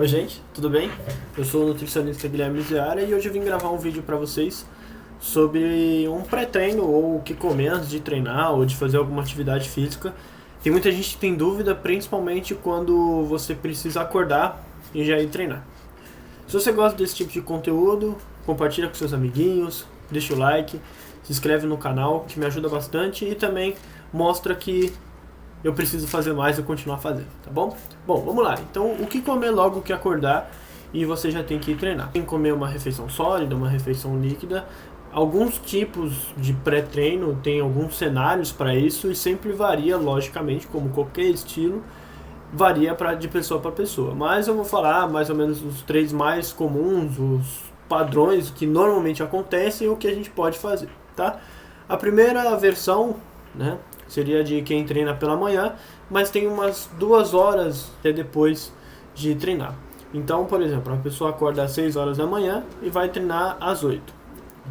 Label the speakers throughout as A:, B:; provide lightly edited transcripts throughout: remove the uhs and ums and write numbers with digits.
A: Oi gente, tudo bem? Eu sou o nutricionista Guilherme Zeara e hoje eu vim gravar um vídeo para vocês sobre um pré-treino ou o que comer antes de treinar ou de fazer alguma atividade física. Tem muita gente que tem dúvida, principalmente quando você precisa acordar e já ir treinar. Se você gosta desse tipo de conteúdo, compartilha com seus amiguinhos, deixa o like, se inscreve no canal que me ajuda bastante e também mostra que eu preciso fazer mais e continuar fazendo, tá bom? Bom, vamos lá. Então, o que comer logo que acordar e você já tem que ir treinar? Tem que comer uma refeição sólida, uma refeição líquida. Alguns tipos de pré-treino tem alguns cenários para isso e sempre varia, logicamente, como qualquer estilo, varia de pessoa para pessoa. Mas eu vou falar mais ou menos os três mais comuns, os padrões que normalmente acontecem e o que a gente pode fazer, tá? A primeira versão, né, seria de quem treina pela manhã, mas tem umas 2 horas até depois de treinar. Então, por exemplo, a pessoa acorda às 6 horas da manhã e vai treinar às 8.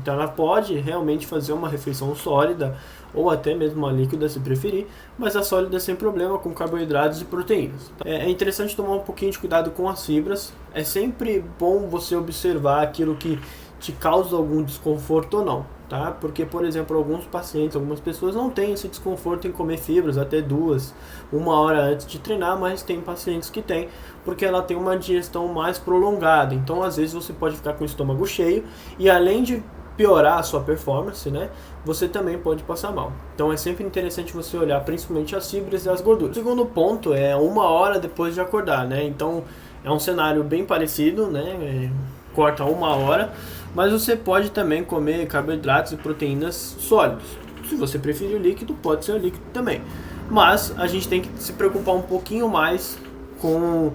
A: Então ela pode realmente fazer uma refeição sólida, ou até mesmo uma líquida se preferir, mas a sólida sem problema, com carboidratos e proteínas. É interessante tomar um pouquinho de cuidado com as fibras. É sempre bom você observar aquilo que te causa algum desconforto ou não, tá? Porque, por exemplo, alguns pacientes, algumas pessoas não têm esse desconforto em comer fibras até 1 hora antes de treinar, mas tem pacientes que têm, porque ela tem uma digestão mais prolongada. Então, às vezes, você pode ficar com o estômago cheio e, além de piorar a sua performance, né, você também pode passar mal. Então é sempre interessante você olhar principalmente as fibras e as gorduras. O segundo ponto é 1 hora depois de acordar, né? Então é um cenário bem parecido, né? Corta 1 hora, mas você pode também comer carboidratos e proteínas sólidos. Se você preferir o líquido, pode ser o líquido também. Mas a gente tem que se preocupar um pouquinho mais com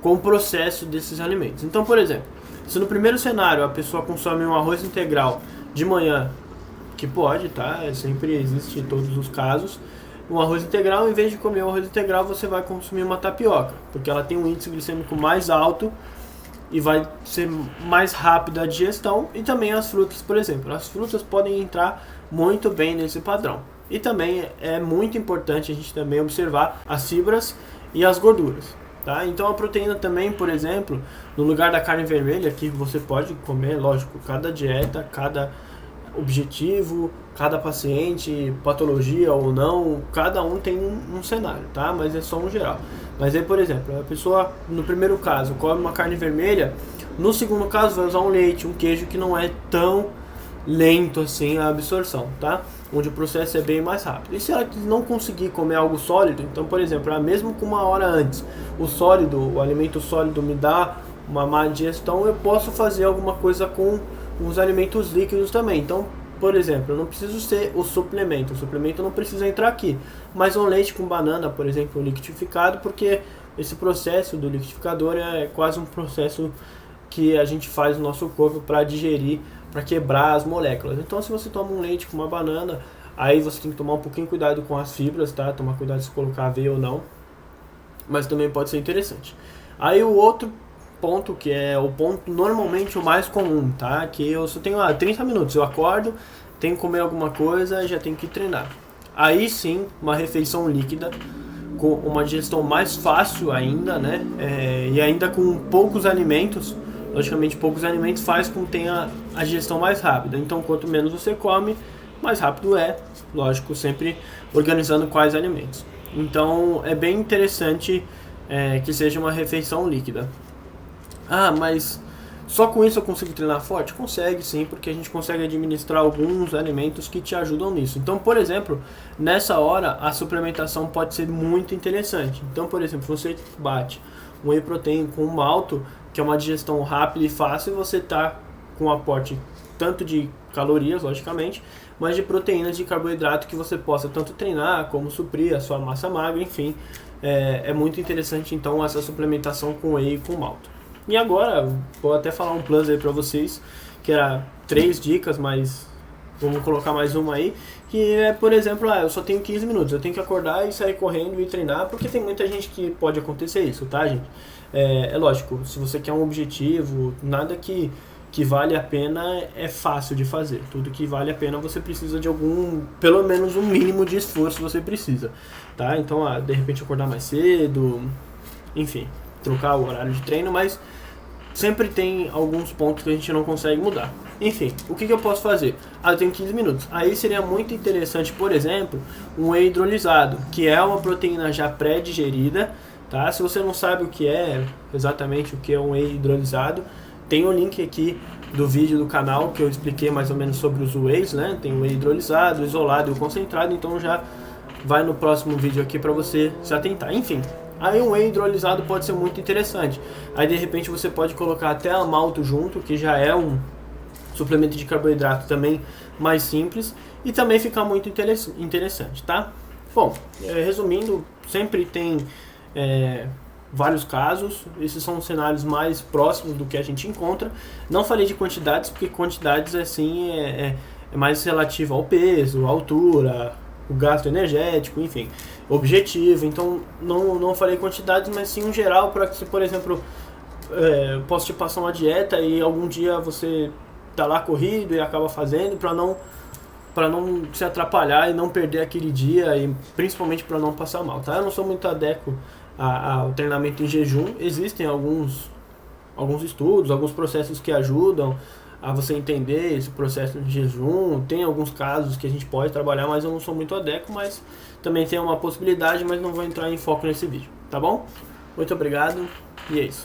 A: o processo desses alimentos. Então, por exemplo, se no primeiro cenário a pessoa consome um arroz integral de manhã, que pode, tá? Sempre existe em todos os casos, um arroz integral, em vez de comer um arroz integral, você vai consumir uma tapioca, porque ela tem um índice glicêmico mais alto e vai ser mais rápida a digestão. E também as frutas, por exemplo. As frutas podem entrar muito bem nesse padrão. E também é muito importante a gente também observar as fibras e as gorduras. Tá? Então a proteína também, por exemplo, no lugar da carne vermelha, que você pode comer, lógico, cada dieta, cada objetivo, cada paciente, patologia ou não, cada um tem um cenário, tá? Mas é só um geral. Mas aí, por exemplo, a pessoa no primeiro caso come uma carne vermelha, no segundo caso vai usar um leite, um queijo que não é tão lento assim a absorção, tá? Onde o processo é bem mais rápido. E se ela não conseguir comer algo sólido, então, por exemplo, mesmo com 1 hora antes, o alimento sólido me dá uma má digestão, eu posso fazer alguma coisa com os alimentos líquidos também. Então, por exemplo, eu não preciso ser o suplemento não precisa entrar aqui, mas um leite com banana, por exemplo, liquidificado, porque esse processo do liquidificador é quase um processo que a gente faz no nosso corpo para digerir, para quebrar as moléculas. Então, se você toma um leite com uma banana, aí você tem que tomar um pouquinho cuidado com as fibras, tá? Tomar cuidado se colocar aveia ou não, mas também pode ser interessante. Aí o outro ponto, que é o ponto normalmente o mais comum, tá? Que eu só tenho 30 minutos, eu acordo, tenho que comer alguma coisa e já tenho que treinar. Aí sim, uma refeição líquida, com uma digestão mais fácil ainda, né? E ainda com poucos alimentos. Logicamente, poucos alimentos faz com que tenha a digestão mais rápida. Então, quanto menos você come, mais rápido é. Lógico, sempre organizando quais alimentos. Então, é bem interessante que seja uma refeição líquida. Ah, mas só com isso eu consigo treinar forte? Consegue sim, porque a gente consegue administrar alguns alimentos que te ajudam nisso. Então, por exemplo, nessa hora a suplementação pode ser muito interessante. Então, por exemplo, você bate um whey protein com um malto, que é uma digestão rápida e fácil, você tá com um aporte tanto de calorias, logicamente, mas de proteínas, de carboidrato, que você possa tanto treinar como suprir a sua massa magra, enfim. É muito interessante então essa suplementação com whey e com malto. E agora, vou até falar um plus aí pra vocês, que era 3 dicas, mas vamos colocar mais uma aí, que é, por exemplo, eu só tenho 15 minutos, eu tenho que acordar e sair correndo e treinar, porque tem muita gente que pode acontecer isso, tá, gente? É lógico, se você quer um objetivo, nada que vale a pena é fácil de fazer. Tudo que vale a pena você precisa de pelo menos um mínimo de esforço você precisa, tá? Então, de repente acordar mais cedo, enfim. trocar o horário de treino, mas sempre tem alguns pontos que a gente não consegue mudar. Enfim, o que eu posso fazer? Eu tenho 15 minutos. Aí seria muito interessante, por exemplo, um whey hidrolisado, que é uma proteína já pré-digerida, tá? Se você não sabe o que é exatamente o que é um whey hidrolisado, tem o link aqui do vídeo do canal que eu expliquei mais ou menos sobre os wheys, né? Tem o whey hidrolisado, o isolado e o concentrado, então já vai no próximo vídeo aqui para você se atentar. Enfim, aí um whey hidrolisado pode ser muito interessante. Aí de repente você pode colocar até a malto junto, que já é um suplemento de carboidrato também mais simples e também fica muito interessante, tá? Bom, resumindo, sempre tem vários casos, esses são cenários mais próximos do que a gente encontra. Não falei de quantidades, porque quantidades assim é mais relativo ao peso, à altura, o gasto energético, enfim, objetivo. Então não falei quantidades, mas sim um geral, para que, por exemplo, posso te passar uma dieta e algum dia você tá lá corrido e acaba fazendo, para não se atrapalhar e não perder aquele dia, e principalmente para não passar mal, tá? Eu não sou muito adequado ao treinamento em jejum. Existem alguns estudos, alguns processos que ajudam a você entender esse processo de jejum. Tem alguns casos que a gente pode trabalhar, mas eu não sou muito adequado, mas também tem uma possibilidade, mas não vou entrar em foco nesse vídeo, tá bom? Muito obrigado e é isso.